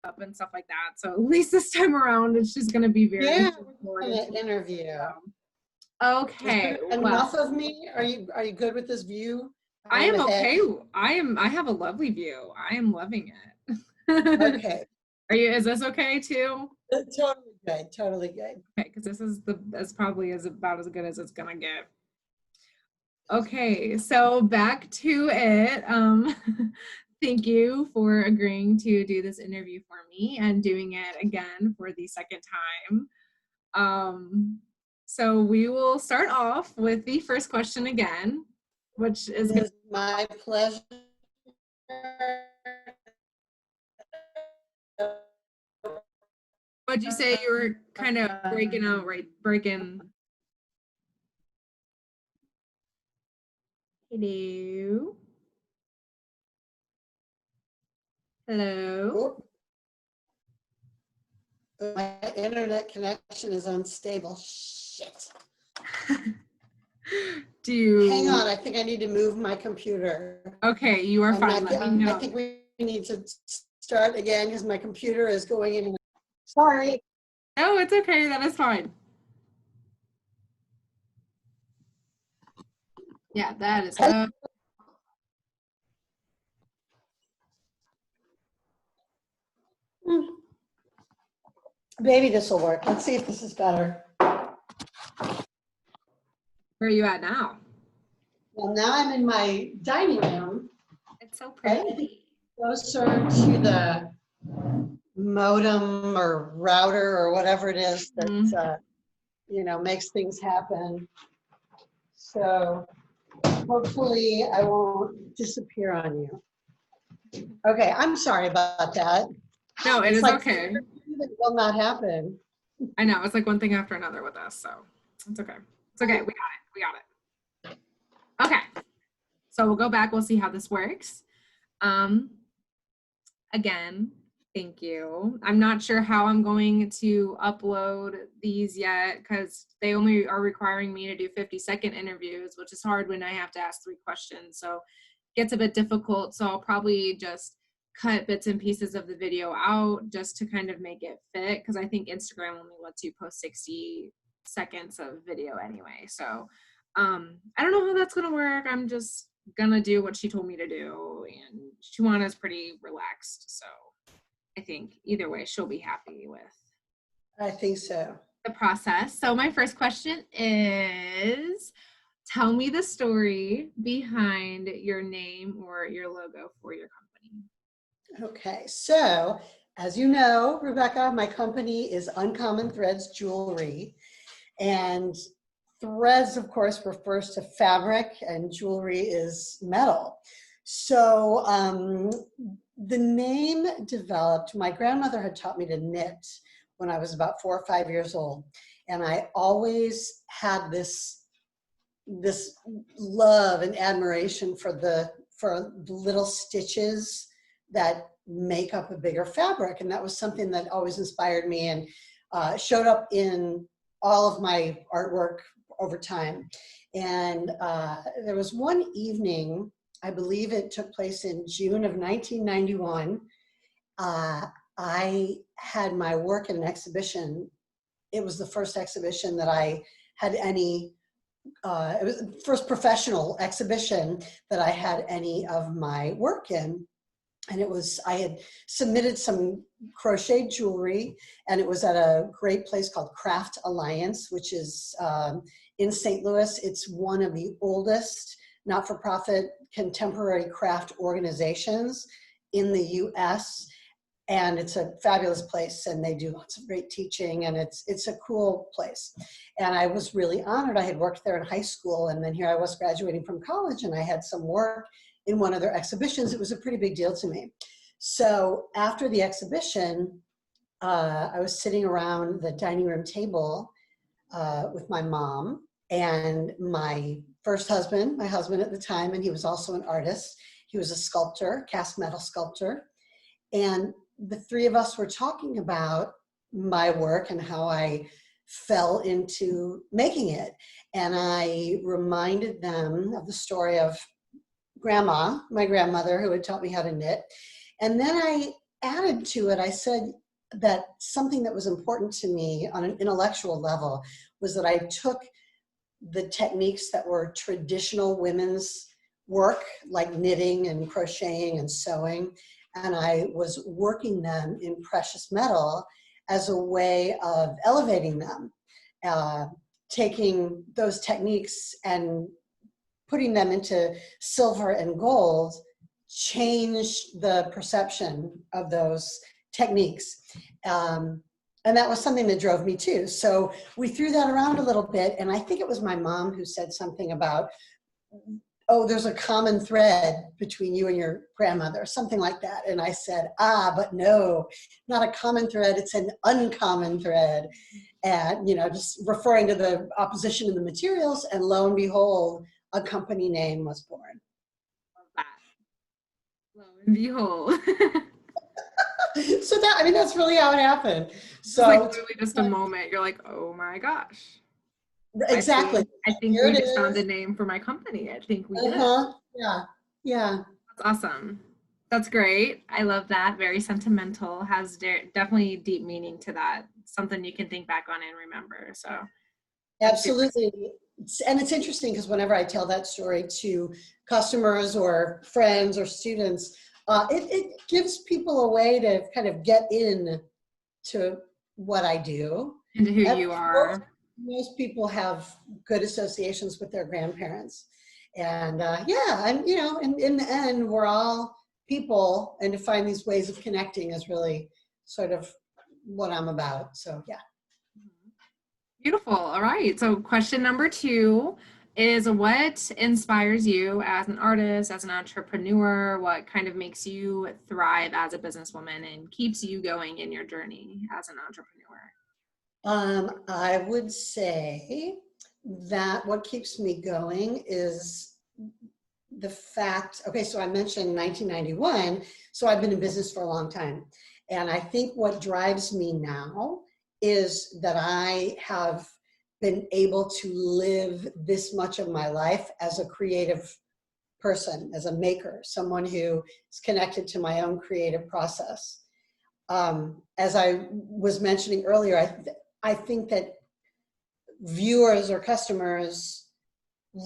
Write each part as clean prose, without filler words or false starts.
up and stuff like that. So at least this time around, it's just going to be very interview. Okay. Enough of me. Are you good with this view? I am okay. I have a lovely view. I am loving it. Okay. Is this okay too? Totally good. Okay, because this probably is about as good as it's gonna get. Okay, so back to it. Thank you for agreeing to do this interview for me and doing it again for the second time. So we will start off with the first question again, which is my pleasure. What'd you say? You were kind of breaking out, right? Breaking. Hello? Hello? My internet connection is unstable. Shit. Hang on, I think I need to move my computer. Okay, you are fine. I think we need to start again because my computer is going in. Sorry. No, it's okay. That is fine. Yeah, that is good. Maybe this will work. Let's see if this is better. Where are you at now? Well, now I'm in my dining room. It's so pretty. Closer to the modem or router or whatever it is that makes things happen. So hopefully I won't disappear on you. Okay, I'm sorry about that. No, it is okay. It will not happen. I know, it's like one thing after another with us, so it's okay. It's okay, we got it. Okay, so we'll go back, we'll see how this works. Again, thank you. I'm not sure how I'm going to upload these yet because they only are requiring me to do 50-second interviews, which is hard when I have to ask 3 questions. So it gets a bit difficult. So I'll probably just cut bits and pieces of the video out just to kind of make it fit because I think Instagram only lets you post 60 seconds of video anyway. So I don't know how that's going to work. I'm just going to do what she told me to do. And Shuana's pretty relaxed. So I think either way, she'll be happy with. I think so. The process. So my first question is, tell me the story behind your name or your logo for your company. Okay, so as you know, Rebecca, my company is Uncommon Threads Jewelry, and threads, of course, refers to fabric, and jewelry is metal. So the name developed, my grandmother had taught me to knit when I was about 4 or 5 years old, and I always had this love and admiration for the little stitches that make up a bigger fabric, and that was something that always inspired me and showed up in all of my artwork over time. And there was one evening, I believe it took place in June of 1991, I had my work in an exhibition. It was the first exhibition that I had any, it was the first professional exhibition that I had any of my work in. And it was, I had submitted some crocheted jewelry, and it was at a great place called Craft Alliance, which is in St. Louis. It's one of the oldest not-for-profit contemporary craft organizations in the US. And it's a fabulous place, and they do lots of great teaching, and it's a cool place. And I was really honored. I had worked there in high school, and then here I was graduating from college, and I had some work in one of their exhibitions. It was a pretty big deal to me. So after the exhibition, I was sitting around the dining room table with my mom and my first husband, my husband at the time, and he was also an artist. He was a sculptor, cast metal sculptor. And the three of us were talking about my work and how I fell into making it. And I reminded them of the story of Grandma, my grandmother, who had taught me how to knit. And then I added to it, I said that something that was important to me on an intellectual level was that I took the techniques that were traditional women's work, like knitting and crocheting and sewing, and I was working them in precious metal as a way of elevating them, taking those techniques and putting them into silver and gold changed the perception of those techniques. And that was something that drove me too. So we threw that around a little bit, and I think it was my mom who said something about, oh, there's a common thread between you and your grandmother, something like that. And I said, but no, not a common thread, it's an uncommon thread. And, just referring to the opposition in the materials, and lo and behold, a company name was born. Love that. Lo and behold. So that's really how it happened. So it's like literally just a moment. You're like, oh my gosh. Exactly. I think we just found a name for my company. I think we did. Yeah. Yeah. That's awesome. That's great. I love that. Very sentimental. Has definitely deep meaning to that. Something you can think back on and remember. So absolutely. And it's interesting because whenever I tell that story to customers or friends or students, it gives people a way to kind of get in to what I do. Into who you are. Most people have good associations with their grandparents. And and in the end, we're all people, and to find these ways of connecting is really sort of what I'm about. So yeah. Beautiful. All right. So question number 2 is, what inspires you as an artist, as an entrepreneur? What kind of makes you thrive as a businesswoman and keeps you going in your journey as an entrepreneur? I would say that what keeps me going is the fact, okay, so I mentioned 1991, so I've been in business for a long time. And I think what drives me now is that I have been able to live this much of my life as a creative person, as a maker, someone who is connected to my own creative process. As I was mentioning earlier, I think that viewers or customers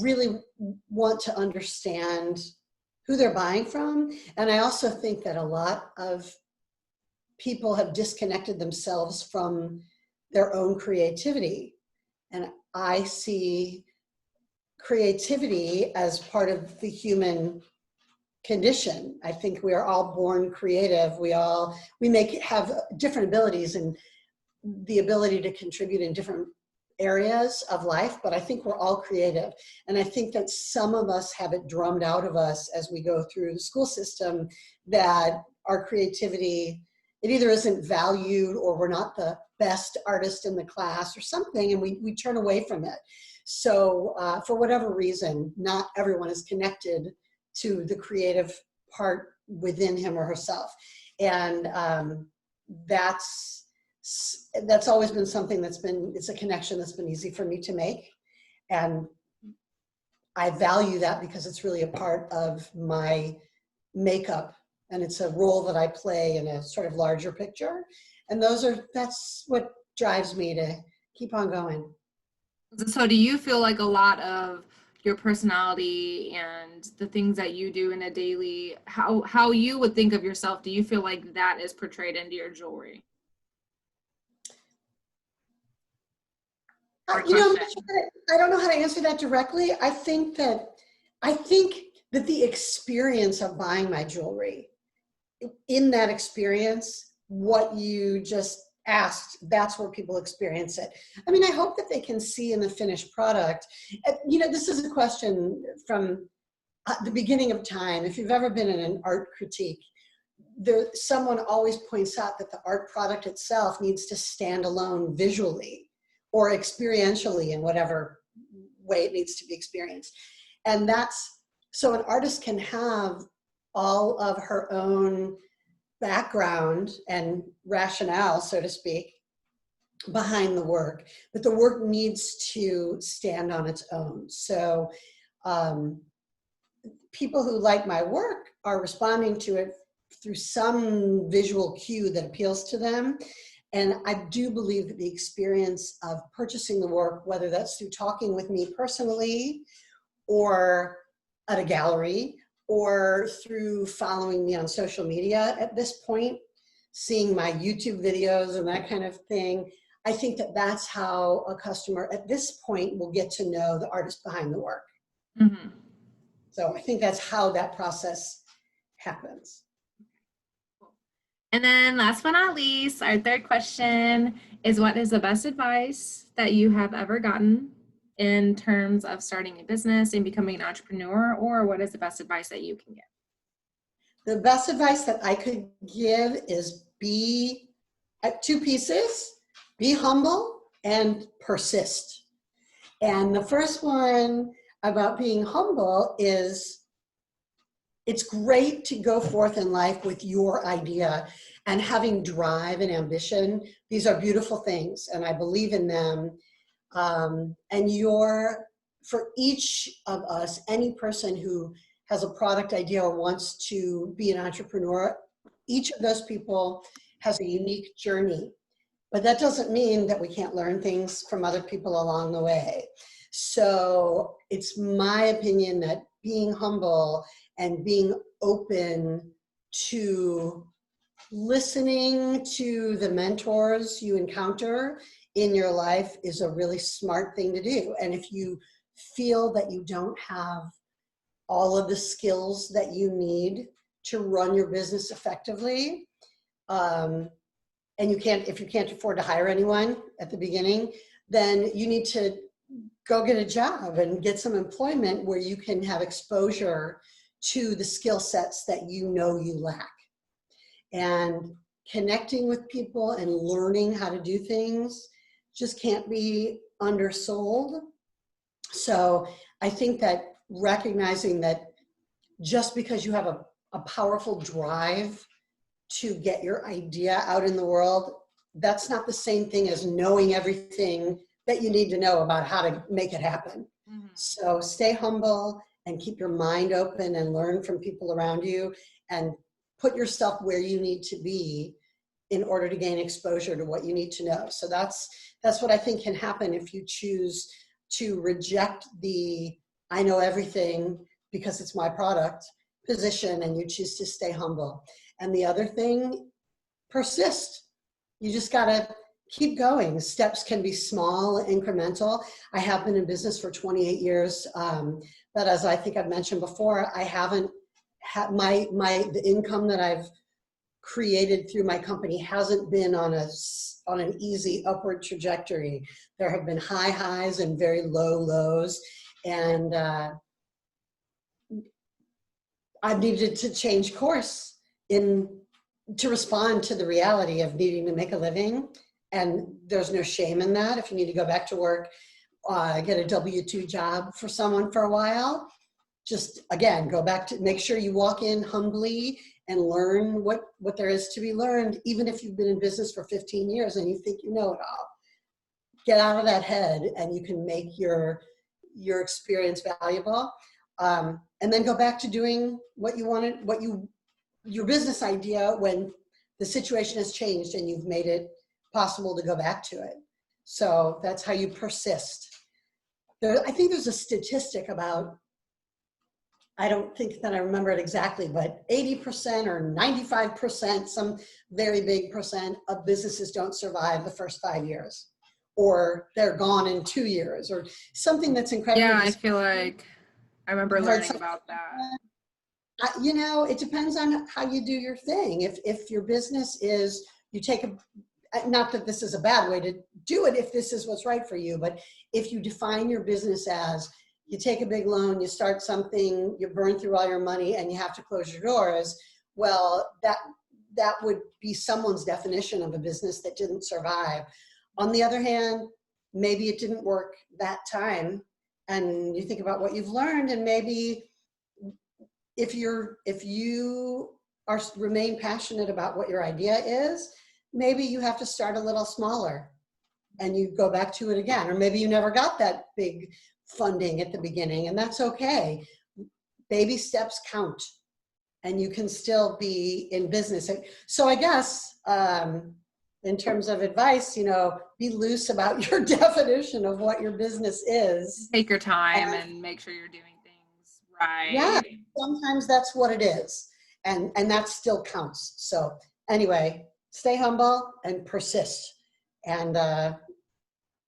really want to understand who they're buying from. And I also think that a lot of people have disconnected themselves from their own creativity. And I see creativity as part of the human condition. I think we are all born creative. We have different abilities and the ability to contribute in different areas of life, but I think we're all creative. And I think that some of us have it drummed out of us as we go through the school system, that our creativity, it either isn't valued or we're not the best artist in the class or something, and we turn away from it. So for whatever reason, not everyone is connected to the creative part within him or herself. And that's always been something it's a connection that's been easy for me to make. And I value that because it's really a part of my makeup, and it's a role that I play in a sort of larger picture. And that's what drives me to keep on going. So do you feel like a lot of your personality and the things that you do in a daily, how you would think of yourself, do you feel like that is portrayed into your jewelry? I don't know how to answer that directly. I think that the experience of buying my jewelry, in that experience, what you just asked, that's where people experience it. I mean, I hope that they can see in the finished product. This is a question from the beginning of time. If you've ever been in an art critique, someone always points out that the art product itself needs to stand alone visually or experientially in whatever way it needs to be experienced. And so an artist can have all of her own background and rationale, so to speak, behind the work, but the work needs to stand on its own. So people who like my work are responding to it through some visual cue that appeals to them. And I do believe that the experience of purchasing the work, whether that's through talking with me personally or at a gallery or through following me on social media at this point, seeing my YouTube videos and that kind of thing, I think that that's how a customer at this point will get to know the artist behind the work. Mm-hmm. So I think that's how that process happens. And then last but not least, our third question is, what is the best advice that you have ever gotten in terms of starting a business and becoming an entrepreneur, or what is the best advice that you can give? The best advice that I could give is be at two pieces, be humble and persist. And the first one about being humble is, it's great to go forth in life with your idea and having drive and ambition. These are beautiful things and I believe in them. For each of us, any person who has a product idea or wants to be an entrepreneur, each of those people has a unique journey. But that doesn't mean that we can't learn things from other people along the way. So it's my opinion that being humble and being open to listening to the mentors you encounter in your life is a really smart thing to do. And if you feel that you don't have all of the skills that you need to run your business effectively, and if you can't afford to hire anyone at the beginning, then you need to go get a job and get some employment where you can have exposure to the skill sets that you know you lack. And connecting with people and learning how to do things just can't be undersold. So I think that recognizing that just because you have a powerful drive to get your idea out in the world, that's not the same thing as knowing everything that you need to know about how to make it happen. Mm-hmm. So stay humble and keep your mind open and learn from people around you and put yourself where you need to be in order to gain exposure to what you need to know. So that's what I think can happen if you choose to reject the I know everything because it's my product position and you choose to stay humble. And the other thing, persist. You just gotta keep going. Steps can be small, incremental. I have been in business for 28 years, but as I think I've mentioned before, I haven't had the income that I've created through my company hasn't been on an easy upward trajectory. There have been high highs and very low lows, and I've needed to change course to respond to the reality of needing to make a living. And there's no shame in that. If you need to go back to work, get a W-2 job for someone for a while, just again, go back to make sure you walk in humbly and learn what there is to be learned, even if you've been in business for 15 years and you think you know it all. Get out of that head and you can make your experience valuable. And then go back to doing what you wanted, your business idea when the situation has changed and you've made it possible to go back to it. So that's how you persist. I think there's a statistic about, I don't think that I remember it exactly, but 80% or 95%, some very big percent of businesses don't survive the first 5 years, or they're gone in 2 years, or something that's incredibly. Yeah, I feel like I remember learning about that. It depends on how you do your thing. If your business is, you take not that this is a bad way to do it if this is what's right for you, but if you define your business as you take a big loan, you start something, you burn through all your money and you have to close your doors, well, that would be someone's definition of a business that didn't survive. On the other hand, maybe it didn't work that time and you think about what you've learned, and maybe if you remain passionate about what your idea is, maybe you have to start a little smaller and you go back to it again. Or maybe you never got that big funding at the beginning, and that's okay. Baby steps count. and you can still be in business. So I guess, in terms of advice, be loose about your definition of what your business is. Take your time and make sure you're doing things right. Yeah, sometimes that's what it is. And that still counts. So anyway, stay humble and persist, and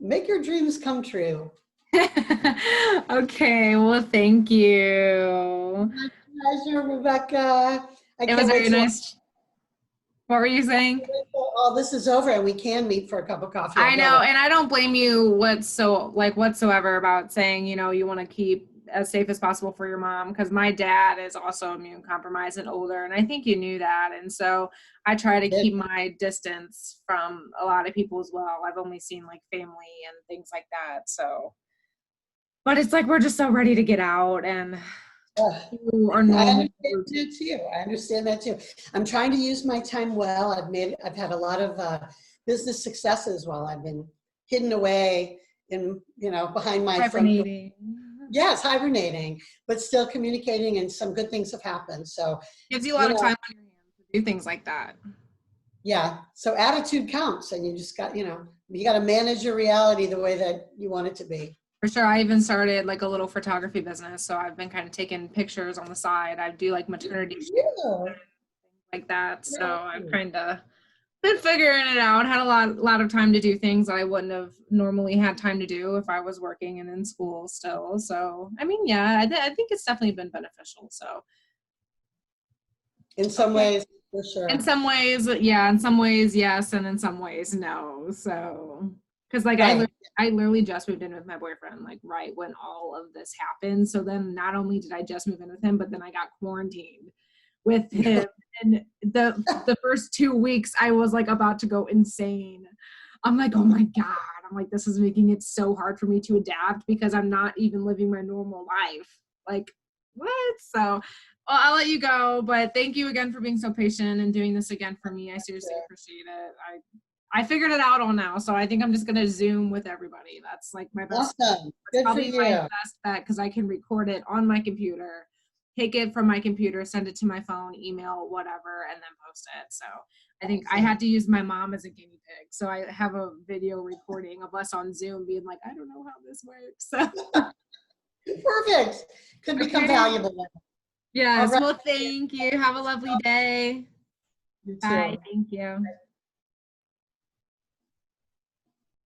make your dreams come true. Okay, well, thank you. My pleasure, Rebecca. It was very nice. What were you saying? Oh, this is over and we can meet for a cup of coffee. I know, and I don't blame you whatsoever about saying, you want to keep as safe as possible for your mom, because my dad is also immune compromised and older, and I think you knew that. And so I try to keep my distance from a lot of people as well. I've only seen like family and things like that. So, but it's like we're just so ready to get out, and I understand that too. I'm trying to use my time well. I've had a lot of business successes while I've been hidden away in, behind my hibernating. Yes, hibernating, but still communicating, and some good things have happened. So gives you a lot of time on your hands to do things like that. Yeah. So attitude counts, and you just got, you got to manage your reality the way that you want it to be. For sure. I even started like a little photography business. So I've been kind of taking pictures on the side. I do like maternity shoots, like that. So I've kind of been figuring it out. Had a lot of time to do things I wouldn't have normally had time to do if I was working and in school still. So, I mean, yeah, I think it's definitely been beneficial. So in some ways, for sure. In some ways, yeah. In some ways, yes. And in some ways, no. So, because like I literally just moved in with my boyfriend, like right when all of this happened. So then not only did I just move in with him, but then I got quarantined with him. And the first 2 weeks I was like about to go insane. I'm like, oh my God. I'm like, this is making it so hard for me to adapt because I'm not even living my normal life. Like, what? So, well, I'll let you go, but thank you again for being so patient and doing this again for me. I seriously appreciate it. I figured it out all now, so I think I'm just gonna Zoom with everybody. That's like my best. Awesome. Good for you. My best bet, because I can record it on my computer, take it from my computer, send it to my phone, email, whatever, and then post it. So I think I had to use my mom as a guinea pig. So I have a video recording of us on Zoom being like, I don't know how this works. So perfect. Could become valuable. Yes. Right. Well, thank you. Have a lovely day. You too. Bye. Thank you.